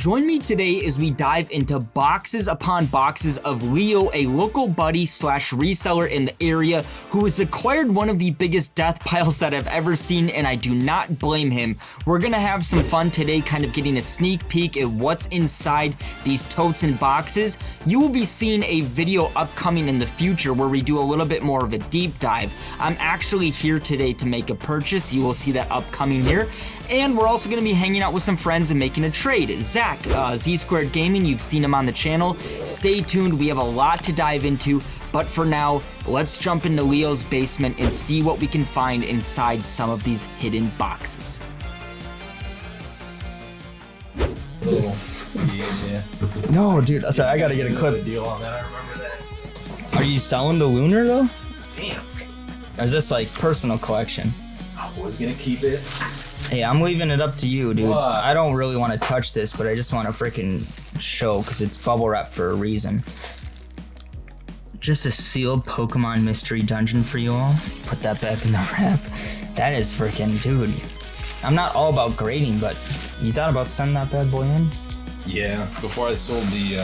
Join me today as we dive into boxes upon boxes of Leo, a local buddy slash reseller in the area who has acquired one of the biggest death piles that I've ever seen, and I do not blame him. We're gonna have some fun today, kind of getting a sneak peek at what's inside these totes and boxes. You will be seeing a video upcoming in the future where we do a little bit more of a deep dive. I'm actually here today to make a purchase. You will see that upcoming here. And we're also going to be hanging out with some friends and making a trade. Zach, Z2 Gaming, you've seen him on the channel. Stay tuned, we have a lot to dive into. But for now, let's jump into Leo's basement and see what we can find inside some of these hidden boxes. No, dude, sorry, I gotta get a clip. Deal on that. I remember that. Are you selling the Lunar though? Damn. Or is this like personal collection? I was gonna keep it. Hey, I'm leaving it up to you, dude. What? I don't really want to touch this, but I just want to freaking show because it's bubble wrap for a reason. Just a sealed Pokemon mystery dungeon for you all. Put that back in the wrap. That is freaking, dude. I'm not all about grading, but you thought about sending that bad boy in? Yeah, before I sold the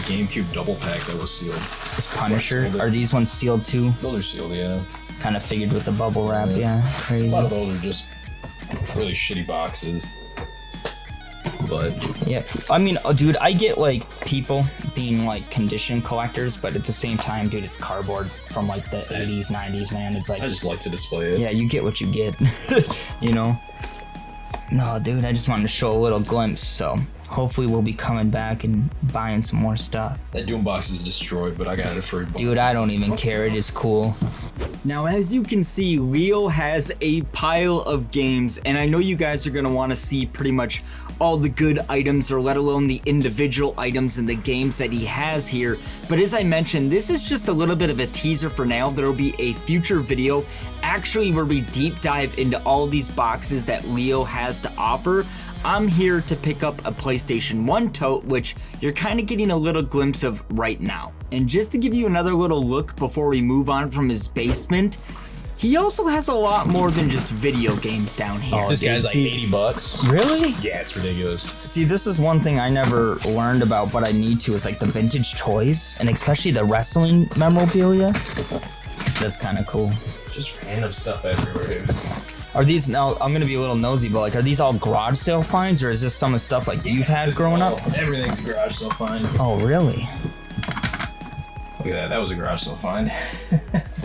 GameCube double pack that was sealed. This Punisher, are these ones sealed too? Those are sealed, yeah. Kind of figured with the bubble wrap, yeah, A crazy. lot of those are just really shitty boxes. But Yeah, I mean, dude, I get like people being like condition collectors, but at the same time, dude, it's cardboard from like the 80s, 90s, man. It's like, I just like to display it. yeah, you get what you get, you know? No, dude, I just wanted to show a little glimpse, so hopefully we'll be coming back and buying some more stuff. That Doom box is destroyed, but I got it for a Dude, I don't even care, it is cool. Now, as you can see, Leo has a pile of games, and I know you guys are going to want to see pretty much all the good items, or let alone the individual items in the games that he has here. But as I mentioned, this is just a little bit of a teaser for now. There will be a future video actually where we deep dive into all these boxes that Leo has to offer. I'm here to pick up a PlayStation 1 tote, which you're kind of getting a little glimpse of right now. And just to give you another little look before we move on from his basement, he also has a lot more than just video games down here. This guy's like 80 bucks. Really? Yeah, it's ridiculous. See, this is one thing I never learned about, but I need to, is like the vintage toys, and especially the wrestling memorabilia. That's kind of cool. Just random stuff everywhere, dude. Are these, now I'm gonna be a little nosy, but like, are these all garage sale finds, or is this some of the stuff like you've had growing up? Everything's garage sale finds. Oh, really? Look at that. That was a garage sale find.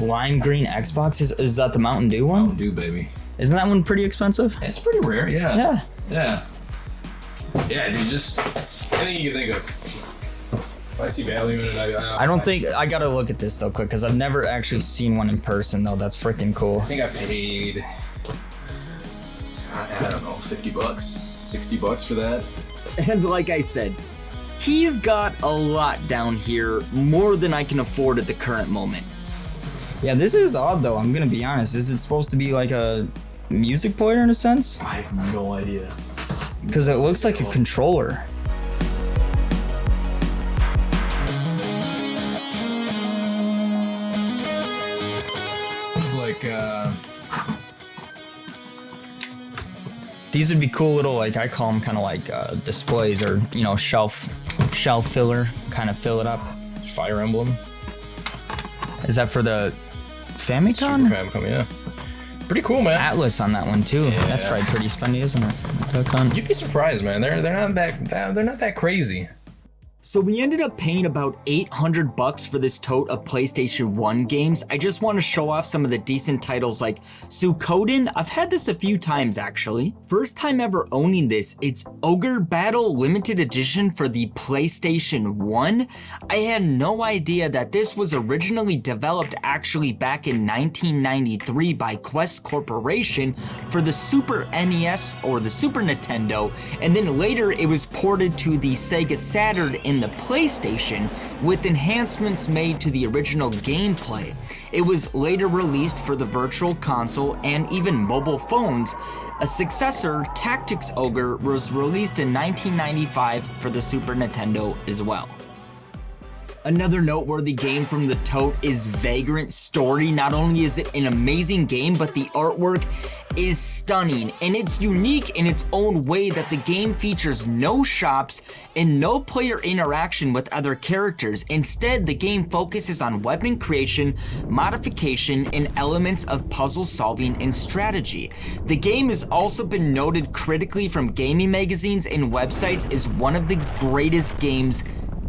Lime green Xbox, is that the Mountain Dew one? Mountain Dew, baby. Isn't that one pretty expensive? It's pretty rare, yeah. Yeah. Yeah. Yeah, dude, just anything you can think of. If I see value in it, I don't think, I gotta look at this though quick, because I've never actually seen one in person though. That's freaking cool. I think I paid, I don't know, 50 bucks, 60 bucks for that. And like I said, he's got a lot down here, more than I can afford at the current moment. Yeah, this is odd though, I'm gonna be honest. Is it supposed to be like a music player in a sense? I have no idea. Because it looks like a controller. It's like, These would be cool little, like, I call them kind of like displays, or, you know, shelf filler, kind of fill it up. Fire Emblem. Is that for the Super Famicom? Famicom, yeah. Pretty cool, man. Atlas on that one too. Yeah. That's probably pretty spendy, isn't it? You'd be surprised, man. They're not that crazy. So we ended up paying about 800 bucks for this tote of PlayStation 1 games. I just want to show off some of the decent titles like Suikoden. I've had this a few times actually. First time ever owning this, it's Ogre Battle Limited Edition for the PlayStation 1. I had no idea that this was originally developed actually back in 1993 by Quest Corporation for the Super NES or the Super Nintendo, and then later it was ported to the Sega Saturn in the PlayStation with enhancements made to the original gameplay. It was later released for the Virtual Console and even mobile phones. A successor, Tactics Ogre, was released in 1995 for the Super Nintendo as well. Another noteworthy game from the tote is Vagrant Story. Not only is it an amazing game, but the artwork is stunning, and it's unique in its own way that the game features no shops and no player interaction with other characters. Instead, the game focuses on weapon creation, modification, and elements of puzzle solving and strategy. The game has also been noted critically from gaming magazines and websites as one of the greatest games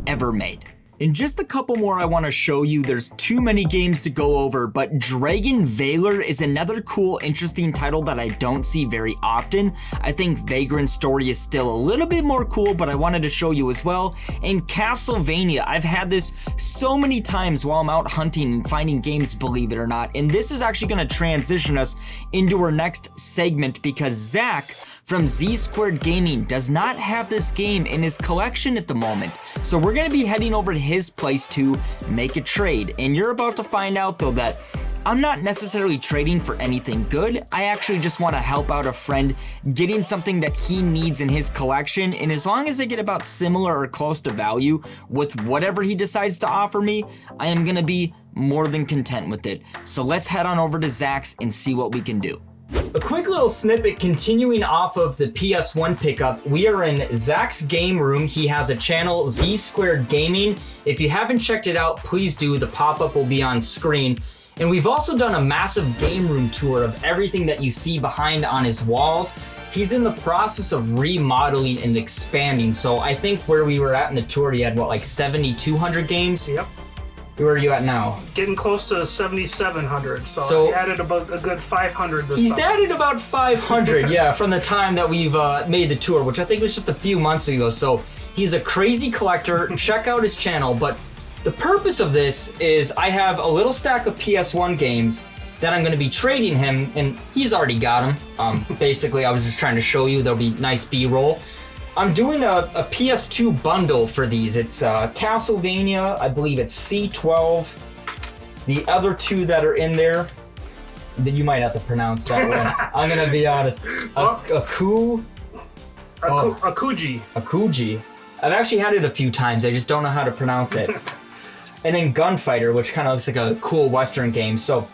ever made. In just a couple more I want to show you. There's too many games to go over, but Dragon Valor is another cool, interesting title that I don't see very often. I think Vagrant Story is still a little bit more cool, but I wanted to show you as well. And Castlevania, I've had this so many times while I'm out hunting and finding games, believe it or not. And this is actually going to transition us into our next segment because Zach from Z-Squared Gaming does not have this game in his collection at the moment. So we're gonna be heading over to his place to make a trade. And you're about to find out though that I'm not necessarily trading for anything good. I actually just wanna help out a friend getting something that he needs in his collection. And as long as I get about similar or close to value with whatever he decides to offer me, I am gonna be more than content with it. So let's head on over to Zach's and see what we can do. A quick little snippet continuing off of the PS1 pickup. We are in Zach's game room. He has a channel, Z-Squared Gaming. If you haven't checked it out, please do. The pop-up will be on screen. And we've also done a massive game room tour of everything that you see behind on his walls. He's in the process of remodeling and expanding. So I think where we were at in the tour, he had what, like 7,200 games? Yep. Where are you at now? Getting close to 7,700. So he added about a good 500 this He's summer. added about 500, yeah, from the time that we've made the tour, which I think was just a few months ago. So he's a crazy collector. Check out his channel. But the purpose of this is I have a little stack of PS1 games that I'm going to be trading him, and he's already got them. Basically, I was just trying to show you. There'll be nice B-roll. I'm doing a PS2 bundle for these. It's Castlevania, I believe it's C12. The other two that are in there, that you might have to pronounce that one. I'm gonna be honest. Akuji. Akuji. I've actually had it a few times. I just don't know how to pronounce it. And then Gunfighter, which kind of looks like a cool Western game. So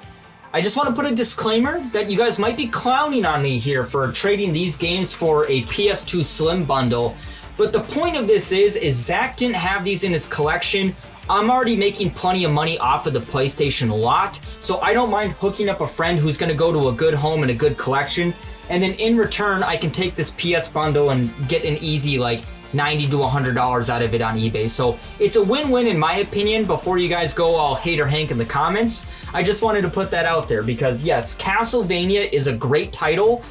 I just want to put a disclaimer that you guys might be clowning on me here for trading these games for a PS2 Slim bundle. But the point of this is Zach didn't have these in his collection. I'm already making plenty of money off of the PlayStation lot, so I don't mind hooking up a friend who's going to go to a good home and a good collection. And then in return, I can take this PS bundle and get an easy like $90 to $100 out of it on eBay. So it's a win-win in my opinion. Before you guys go all Hater Hank in the comments, I just wanted to put that out there because yes, Castlevania is a great title,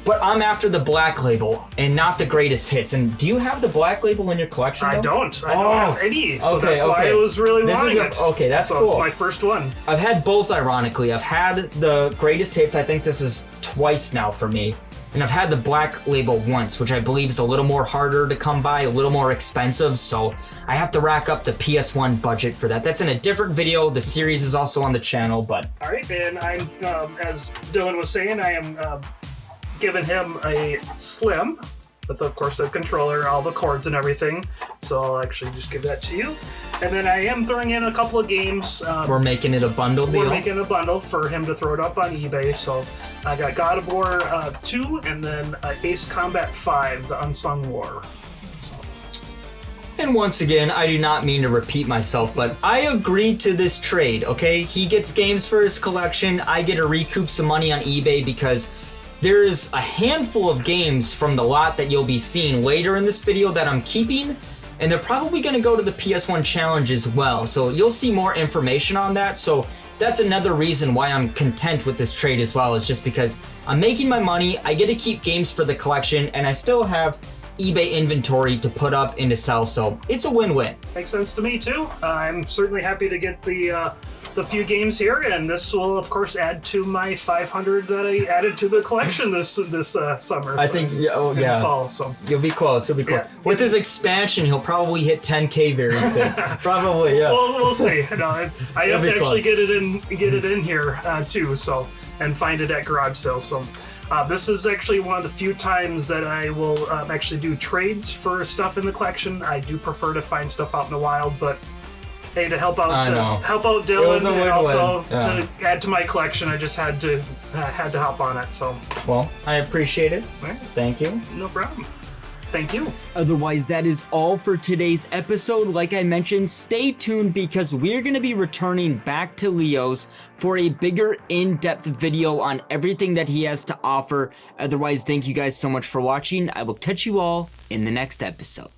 but I'm after the Black Label and not the greatest hits. And do you have the Black Label in your collection though? I don't have any, so that's why I was really wanting it. Okay, that's so cool. It's my first one. I've had both, ironically. I've had the greatest hits. I think this is twice now for me. And I've had the Black Label once, which I believe is a little more harder to come by, a little more expensive, so I have to rack up the PS1 budget for that. That's in a different video. The series is also on the channel, but... Alright, and I'm, as Dylan was saying, I am giving him a Slim, with of course a controller, all the cords and everything, so I'll actually just give that to you. And then I am throwing in a couple of games. We're making it a bundle deal? We're making a bundle for him to throw it up on eBay. So I got God of War 2 and then Ace Combat 5, The Unsung War. So. And once again, I do not mean to repeat myself, but I agreed to this trade, okay? He gets games for his collection. I get to recoup some money on eBay because there's a handful of games from the lot that you'll be seeing later in this video that I'm keeping. And they're probably going to go to the PS1 Challenge as well. So you'll see more information on that. So that's another reason why I'm content with this trade as well, is just because I'm making my money, I get to keep games for the collection, and I still have eBay inventory to put up and to sell. So it's a win-win. Makes sense to me too. I'm certainly happy to get the few games here, and this will of course add to my 500 that I added to the collection this summer. I think yeah. Fall, so you'll be close. You'll be close. Yeah. With his expansion, he'll probably hit 10K very soon. Probably, yeah. We'll see. No, I have to actually close. get it in here too. So and find it at garage sales. So. This is actually one of the few times that I will actually do trades for stuff in the collection. I do prefer to find stuff out in the wild, but hey, to help out was Dylan a and win-win. also Yeah. to add to my collection. I just had to hop on it. So Well, I appreciate it. right, Thank you. no problem. Thank you. Otherwise, that is all for today's episode. Like I mentioned, stay tuned because we're going to be returning back to Leo's for a bigger in-depth video on everything that he has to offer. Otherwise, thank you guys so much for watching. I will catch you all in the next episode.